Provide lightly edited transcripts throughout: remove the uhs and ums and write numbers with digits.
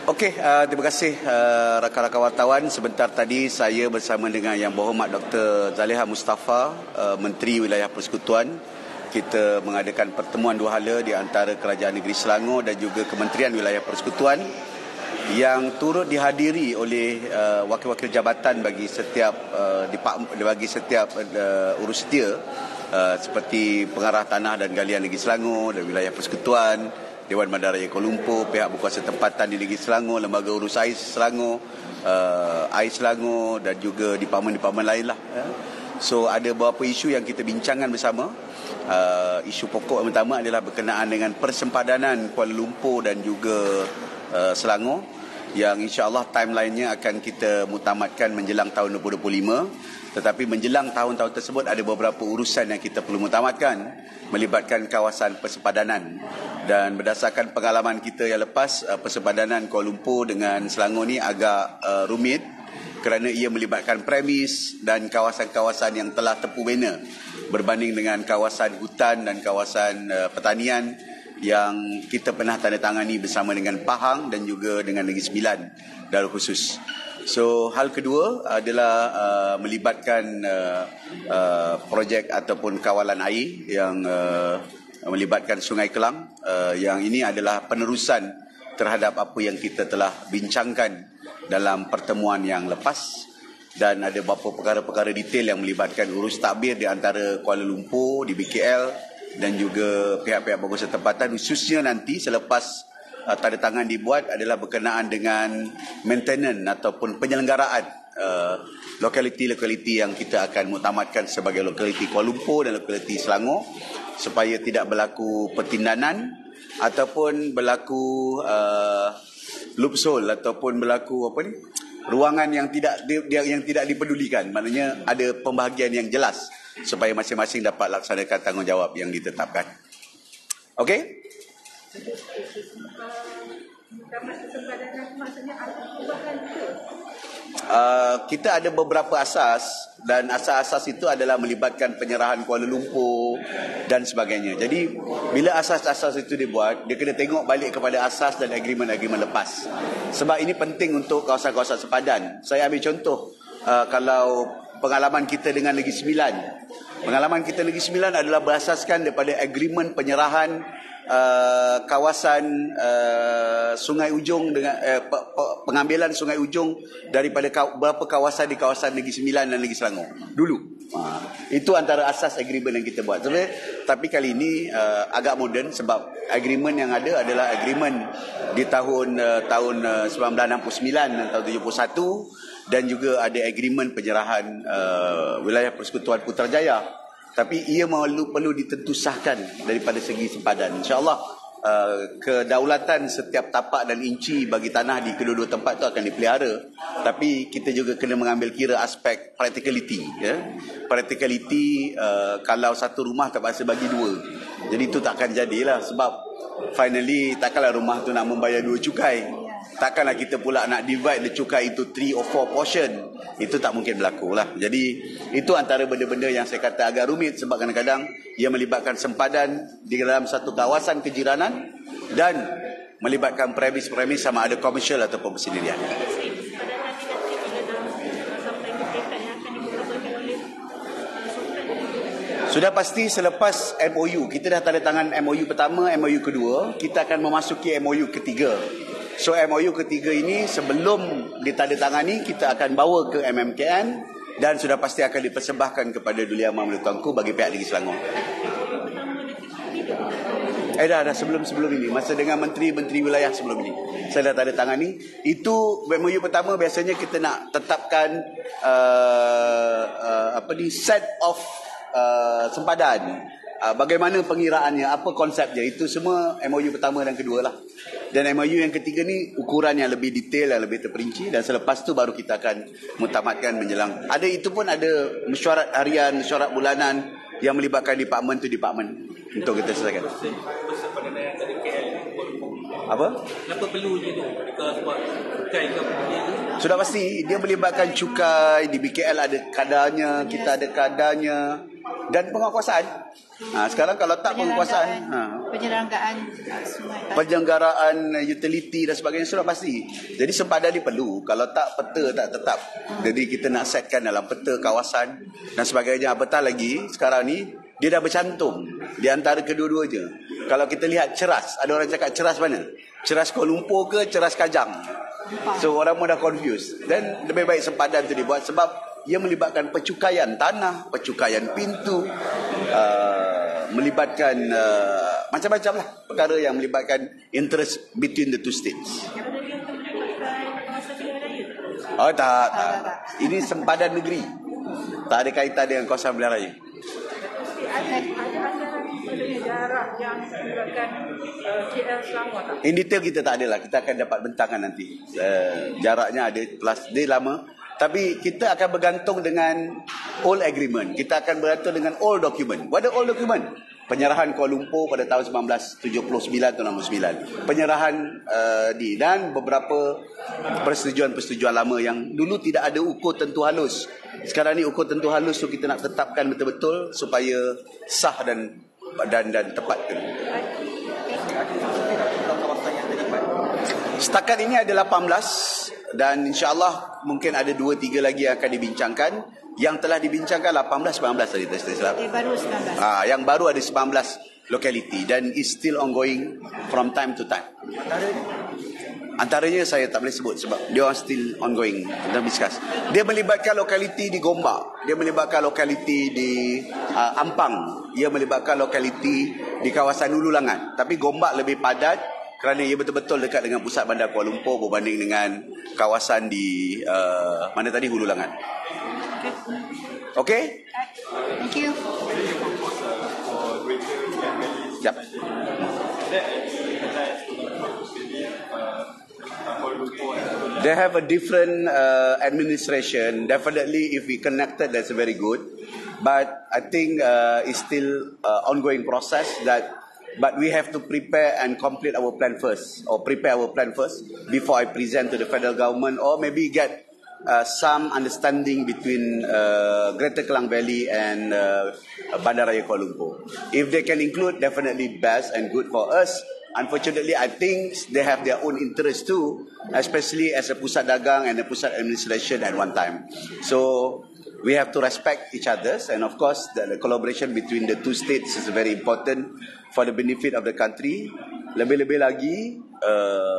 Okey, terima kasih rakan-rakan wartawan. Sebentar tadi saya bersama dengan Yang Berhormat Dr. Zaliha Mustafa, Menteri Wilayah Persekutuan. Kita mengadakan pertemuan dua hala di antara Kerajaan Negeri Selangor dan juga Kementerian Wilayah Persekutuan yang turut dihadiri oleh wakil-wakil jabatan bagi setiap urus setia seperti Pengarah Tanah dan Galian Negeri Selangor dan Wilayah Persekutuan, Dewan Bandaraya Kuala Lumpur, pihak berkuasa tempatan di Negeri Selangor, Lembaga Urus Air Selangor, Air Selangor dan juga departmen-departmen lain lah. So ada beberapa isu yang kita bincangkan bersama. Isu pokok yang pertama adalah berkenaan dengan persempadanan Kuala Lumpur dan juga Selangor yang insya-Allah timeline-nya akan kita mutamatkan menjelang tahun 2025. Tetapi menjelang tahun-tahun tersebut ada beberapa urusan yang kita perlu mutamatkan melibatkan kawasan persempadanan. Dan berdasarkan pengalaman kita yang lepas, persempadanan Kuala Lumpur dengan Selangor ni agak rumit kerana ia melibatkan premis dan kawasan-kawasan yang telah tepu bena berbanding dengan kawasan hutan dan kawasan pertanian yang kita pernah tandatangani bersama dengan Pahang dan juga dengan Negeri Sembilan Darul Khusus. So hal kedua adalah melibatkan projek ataupun kawalan air yang melibatkan Sungai Kelang. Yang ini adalah penerusan terhadap apa yang kita telah bincangkan dalam pertemuan yang lepas, dan ada beberapa perkara-perkara detail yang melibatkan urus takbir di antara Kuala Lumpur di BKL dan juga pihak-pihak berkuasa tempatan, khususnya nanti selepas tanda tangan dibuat adalah berkenaan dengan maintenance ataupun penyelenggaraan lokaliti-lokaliti yang kita akan mutamatkan sebagai lokaliti Kuala Lumpur dan lokaliti Selangor, supaya tidak berlaku pertindanan ataupun berlaku loophole ataupun berlaku ruangan yang tidak dipedulikan. Maknanya ada pembahagian yang jelas supaya masing-masing dapat laksanakan tanggungjawab yang ditetapkan. Okey? Kita ada beberapa asas, dan asas-asas itu adalah melibatkan penyerahan Kuala Lumpur dan sebagainya. Jadi bila asas-asas itu dibuat, dia kena tengok balik kepada asas dan agreement-agreement lepas. Sebab ini penting untuk kawasan-kawasan sepadan. Saya ambil contoh, kalau pengalaman kita dengan Negeri Sembilan. Pengalaman kita Negeri Sembilan adalah berasaskan daripada agreement penyerahan kawasan Sungai Ujong dengan pengambilan Sungai Ujong daripada beberapa kawasan di kawasan Negeri Sembilan dan Negeri Selangor dulu. Itu antara asas agreement yang kita buat. Tapi kali ini agak moden sebab agreement yang ada adalah agreement di tahun 1969 dan tahun 71, dan juga ada agreement penyerahan wilayah Persekutuan Putrajaya. Tapi ia perlu ditentusahkan daripada segi sempadan. InsyaAllah kedaulatan setiap tapak dan inci bagi tanah di kedua-dua tempat itu akan dipelihara. Tapi kita juga kena mengambil kira aspek practicality. Practicality, kalau satu rumah terpaksa bagi dua. Jadi itu takkan jadilah, sebab finally takkanlah rumah tu nak membayar dua cukai. Takkanlah kita pula nak divide the cukai into 3 or 4 portion. Itu tak mungkin berlaku lah. Jadi itu antara benda-benda yang saya kata agak rumit, sebab kadang-kadang ia melibatkan sempadan di dalam satu kawasan kejiranan dan melibatkan premis-premis sama ada komersial ataupun persendirian. Sudah pasti selepas MOU, kita dah tanda tangan MOU pertama, MOU kedua, kita akan memasuki MOU ketiga. So MOU ketiga ini sebelum ditandatangani kita akan bawa ke MMKN dan sudah pasti akan dipersembahkan kepada Duli Amang Menurut Tuanku bagi pihak Negeri Selangor. Dah sebelum ini, masa dengan menteri wilayah sebelum ini saya dah tandatangani. Itu MOU pertama. Biasanya kita nak tetapkan set of sempadan. Bagaimana pengiraannya, apa konsepnya, itu semua MOU pertama dan kedua lah. Dan MOU yang ketiga ni ukuran yang lebih detail, yang lebih terperinci, dan selepas tu baru kita akan mutamatkan menjelang. Ada itu pun ada mesyuarat harian, mesyuarat bulanan yang melibatkan department to department untuk kita selesaikan. Apa? Kenapa perlunya tu? Sebab cukai ke apa dia? Sudah pasti dia melibatkan cukai. Di BKL ada kadarnya, kita ada kadarnya. dan penguasaan. Sekarang kalau tak penguasaan, penyelenggaraan sungai, penyelenggaraan utility dan sebagainya sudah pasti. Jadi sempadan ni perlu. Kalau tak, peta tak tetap. Jadi kita nak setkan dalam peta kawasan dan sebagainya. Apatah lagi sekarang ni dia dah bercantum di antara kedua-duanya. Kalau kita lihat ceras, ada orang cakap ceras mana? Ceras Kuala Lumpur ke ceras Kajang? So orang pun dah confused. Dan lebih baik sempadan tu dibuat sebab ia melibatkan pencukaian tanah, pencukaian pintu, melibatkan macam-macam lah perkara yang melibatkan interest between the two states. Oh tak. Ini sempadan negeri, tak ada kaitan dengan kawasan pilihan raya. Jarak yang melibatkan KL Selangor tak? In detail kita tak ada lah. Kita akan dapat bentangan nanti. Jaraknya ada plus dia lama. Tapi kita akan bergantung dengan old agreement. Kita akan bergantung dengan old document. What are old document? Penyerahan Kuala Lumpur pada tahun 1979 atau 69. Penyerahan dan beberapa persetujuan-persetujuan lama yang dulu tidak ada ukur tentu halus. Sekarang ni ukur tentu halus tu kita nak tetapkan betul-betul supaya sah dan tepat. Setakat ini ada 18 dan insya-Allah mungkin ada 2-3 lagi yang akan dibincangkan. Yang telah dibincangkan 18-19 tadi baru 19. Yang baru ada 19 locality dan is still ongoing from time to time. Antaranya saya tak boleh sebut sebab dia orang still ongoing dan discuss. Dia melibatkan lokaliti di Gombak, dia melibatkan lokaliti di Ampang, ia melibatkan lokaliti di kawasan Hulu Langat. Tapi Gombak lebih padat kerana ia betul-betul dekat dengan pusat bandar Kuala Lumpur berbanding dengan kawasan di mana tadi, Hulu Langat. Okay? Thank you. Yep. They have a different administration. Definitely, if we connected, that's very good. But I think it's still ongoing process but we have to prepare and complete our plan first, or prepare our plan first before I present to the federal government, or maybe get some understanding between Greater Klang Valley and Bandaraya Kuala Lumpur. If they can include, definitely best and good for us. Unfortunately, I think they have their own interest too, especially as a pusat dagang and a pusat administration at one time. So we have to respect each other, and of course the collaboration between the two states is very important for the benefit of the country. Lebih-lebih lagi,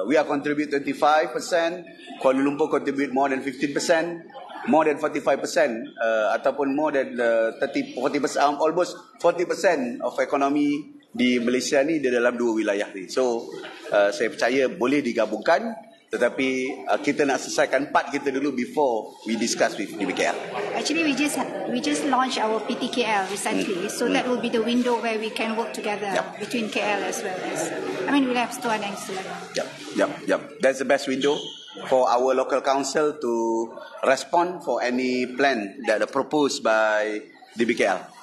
we are contribute 25%, Kuala Lumpur contribute more than 15%, more than 45%, ataupun more than 40%, almost 40% of economy di Malaysia ni di dalam dua wilayah ni. So saya percaya boleh digabungkan, tetapi kita nak selesaikan part kita dulu before we discuss with DBKL. Actually, we just launched our PTKL recently, so that will be the window where we can work together between KL as well as, we'll have Tuan and Selangor. Yep. That's the best window for our local council to respond for any plan that are proposed by DBKL.